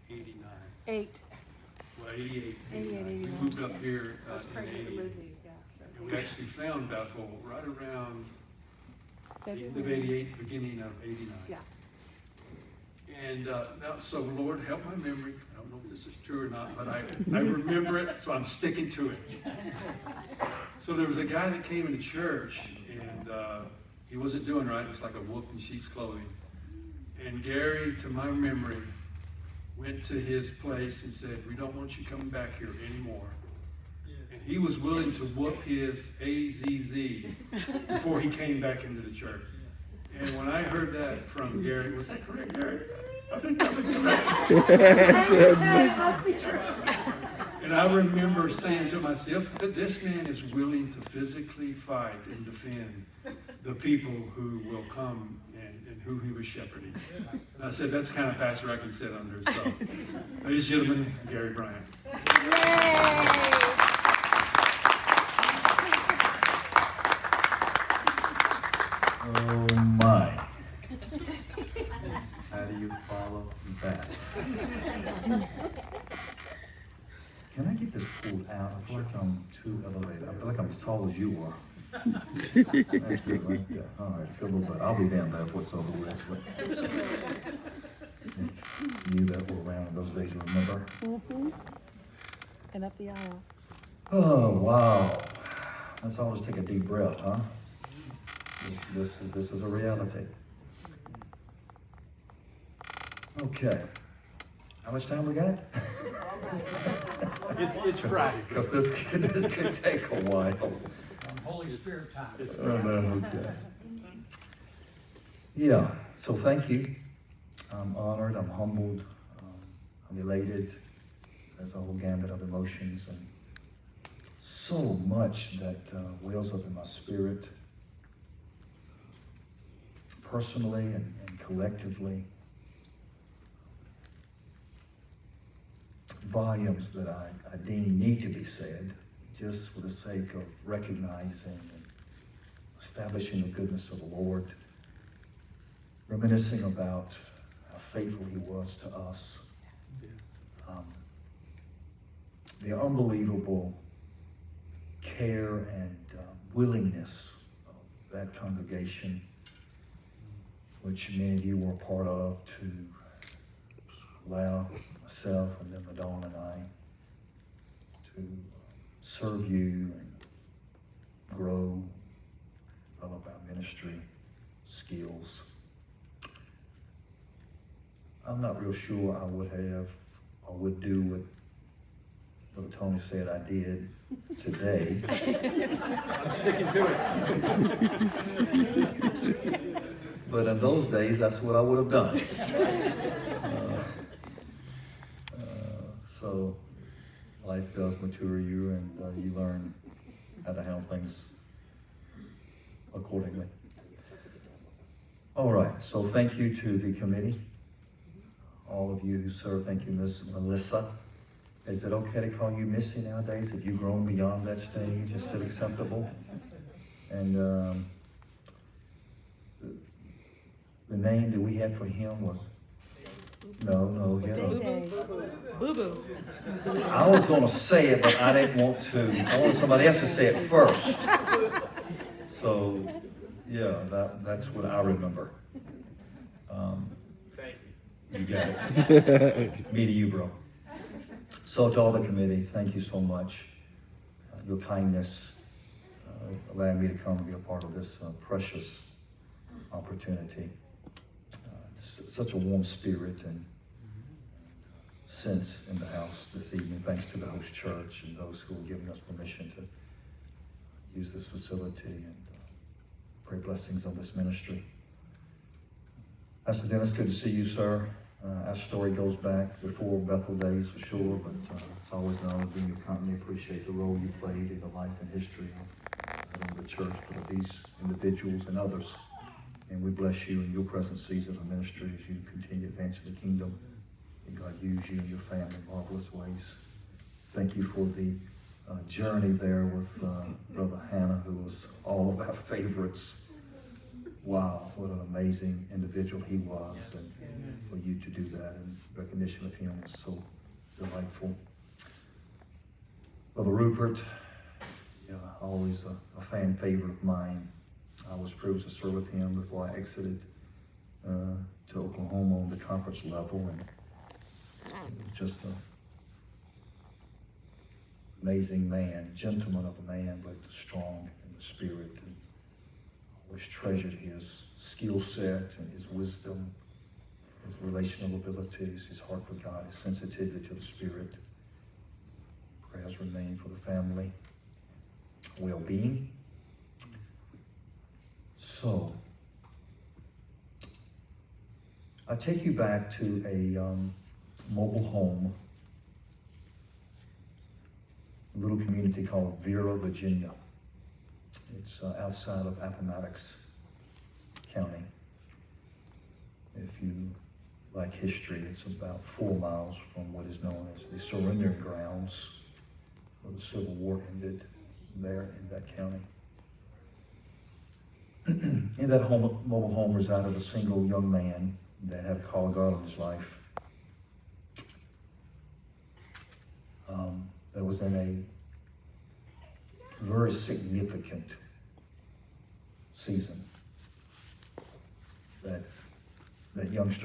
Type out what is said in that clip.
89. 8. Well, 88. 88, 89. We moved up here I was in pregnant 80. with Lizzie, yeah. And So. we actually found Bethel right around the end of February. 88, beginning of 89. Yeah. And now, so Lord, help my memory. I don't know if this is true or not, but I remember it, so I'm sticking to it. So there was a guy that came into church, and he wasn't doing right. It was like a wolf in sheep's clothing. And Gary, to my memory, went to his place and said, "We don't want you coming back here anymore." And he was willing to whoop his AZZ before he came back into the church. And when I heard that from Gary, was that correct, Gary? I think that was correct. It must be true. And I remember saying to myself that this man is willing to physically fight and defend the people who will come and who he was shepherding. And I said, that's the kind of pastor I can sit under. So, ladies and gentlemen, Gary Bryant. Yay! Oh my. How do you follow that? Can I get this pulled out? I feel like I'm too elevated. I feel like I'm as tall as you are. That's good right there. All right, feel a little better. I'll be down there before it's over with. You that were around in those days, you remember? Mm-hmm. And up the aisle. Oh, wow. Let's all just take a deep breath, huh? This is a reality. Okay. How much time we got? It's Friday. Because this could take a while. Holy Spirit time. Oh, no, okay. Yeah, so thank you. I'm honored, I'm humbled, I'm elated. There's a whole gambit of emotions and so much that wells up in my spirit, personally and collectively. Volumes that I deem need to be said, just for the sake of recognizing and establishing the goodness of the Lord, reminiscing about how faithful He was to us, the unbelievable care and willingness of that congregation, which many of you were a part of, to allow myself and then Madonna and I to serve you and grow, develop our ministry skills. I'm not real sure I would have or would do what Brother Tony said I did today. I'm sticking to it. But in those days, that's what I would have done. So life does mature you, and you learn how to handle things accordingly. All right, so thank you to the committee, all of you who serve. Thank you, Ms. Melissa. Is it okay to call you Missy nowadays? Have you grown beyond that stage? Is it acceptable? And the name that we had for him was, no, he had a, Boo-boo. I was going to say it, but I didn't want to. I wanted somebody else to say it first. So, yeah, that's what I remember. Thank you. You got it. Me to you, bro. So to all the committee, thank you so much. Your kindness allowed me to come and be a part of this precious opportunity. Such a warm spirit and sense in the house this evening. Thanks to the host church and those who are giving us permission to use this facility, and pray blessings on this ministry. Pastor Dennis, good to see you, sir. Our story goes back before Bethel days for sure, but it's always an honor to be in your company. Appreciate the role you played in the life and history of not only the church, but of these individuals and others. And we bless you in your present season of ministry as you continue advancing the kingdom. And God use you and your family in marvelous ways. Thank you for the journey there with Brother Hannah, who was all of our favorites. wow, what an amazing individual he was, and for you to do that in recognition of him is so delightful. Brother Rupert, yeah, always a fan favorite of mine. I was privileged to serve with him before I exited to Oklahoma on the conference level, and just an amazing man, gentleman of a man, but strong in the spirit. And always treasured his skill set and his wisdom, his relational abilities, his heart for God, his sensitivity to the Spirit. Prayers remain for the family well-being. So, I take you back to a mobile home, a little community called Vera, Virginia. It's outside of Appomattox County. If you like history, it's about 4 miles from what is known as the surrendering grounds where the Civil War ended there in that county. In that mobile home resided a single young man that had a call of God on his life. That was in a very significant season that youngster